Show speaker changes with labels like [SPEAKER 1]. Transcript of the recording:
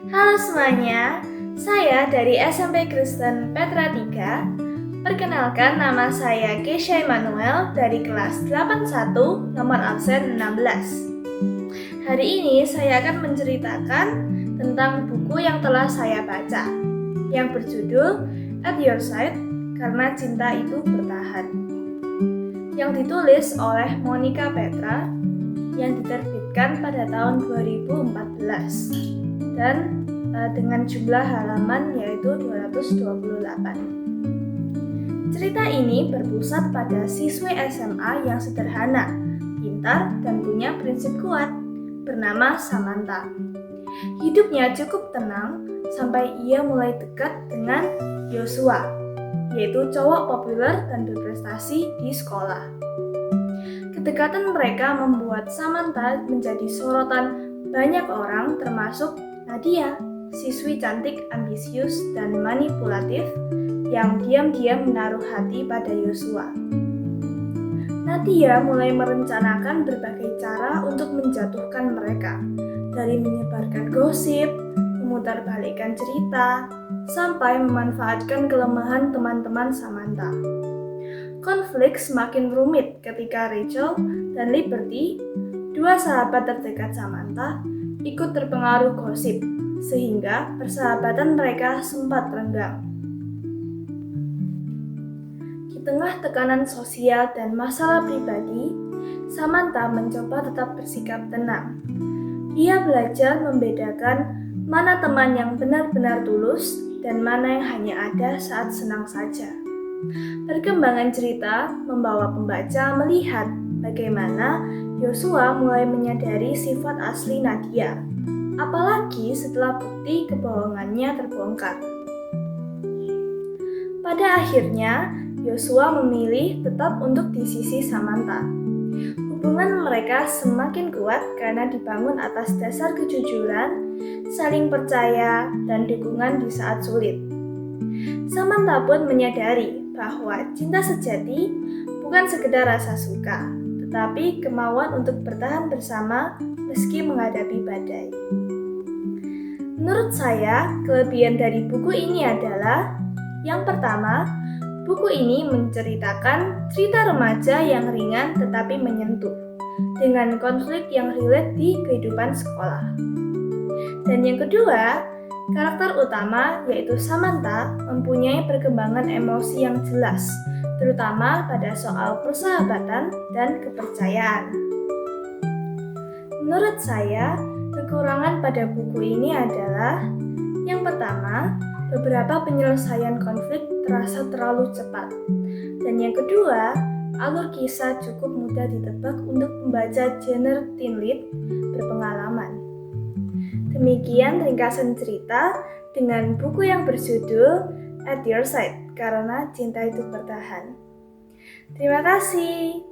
[SPEAKER 1] Halo semuanya, saya dari SMP Kristen Petra 3. Perkenalkan, nama saya Kesha Emmanuel dari kelas 81 nomor absen 16. Hari ini saya akan menceritakan tentang buku yang telah saya baca, yang berjudul At Your Side, Karena Cinta Itu Bertahan, yang ditulis oleh Monica Petra, yang diterbitkan pada tahun 2014 dan dengan jumlah halaman yaitu 228. Cerita ini berpusat pada siswi SMA yang sederhana, pintar, dan punya prinsip kuat, bernama Samantha. Hidupnya cukup tenang sampai ia mulai dekat dengan Joshua, yaitu cowok populer dan berprestasi di sekolah. Kedekatan mereka membuat Samantha menjadi sorotan banyak orang, termasuk Nadia, siswi cantik, ambisius, dan manipulatif yang diam-diam menaruh hati pada Joshua. Nadia mulai merencanakan berbagai cara untuk menjatuhkan mereka, dari menyebarkan gosip, memutarbalikkan cerita, sampai memanfaatkan kelemahan teman-teman Samantha. Konflik semakin rumit ketika Rachel dan Liberty, dua sahabat terdekat Samantha, ikut terpengaruh gosip, sehingga persahabatan mereka sempat renggang. Di tengah tekanan sosial dan masalah pribadi, Samantha mencoba tetap bersikap tenang. Ia belajar membedakan mana teman yang benar-benar tulus dan mana yang hanya ada saat senang saja. Perkembangan cerita membawa pembaca melihat bagaimana Joshua mulai menyadari sifat asli Nadia, apalagi setelah bukti kebohongannya terbongkar. Pada akhirnya, Joshua memilih tetap untuk di sisi Samantha. Hubungan mereka semakin kuat karena dibangun atas dasar kejujuran, saling percaya, dan dukungan di saat sulit. Samantha pun menyadari bahwa cinta sejati bukan sekedar rasa suka, tetapi kemauan untuk bertahan bersama meski menghadapi badai. Menurut saya, kelebihan dari buku ini adalah yang pertama, buku ini menceritakan cerita remaja yang ringan tetapi menyentuh, dengan konflik yang relate di kehidupan sekolah. Dan yang kedua, karakter utama, yaitu Samantha, mempunyai perkembangan emosi yang jelas, terutama pada soal persahabatan dan kepercayaan. Menurut saya, kekurangan pada buku ini adalah yang pertama, beberapa penyelesaian konflik terasa terlalu cepat. Dan yang kedua, alur kisah cukup mudah ditebak untuk pembaca genre teen lead berpengalaman. Demikian ringkasan cerita dengan buku yang berjudul At Your Side, Karena Cinta Itu Bertahan. Terima kasih.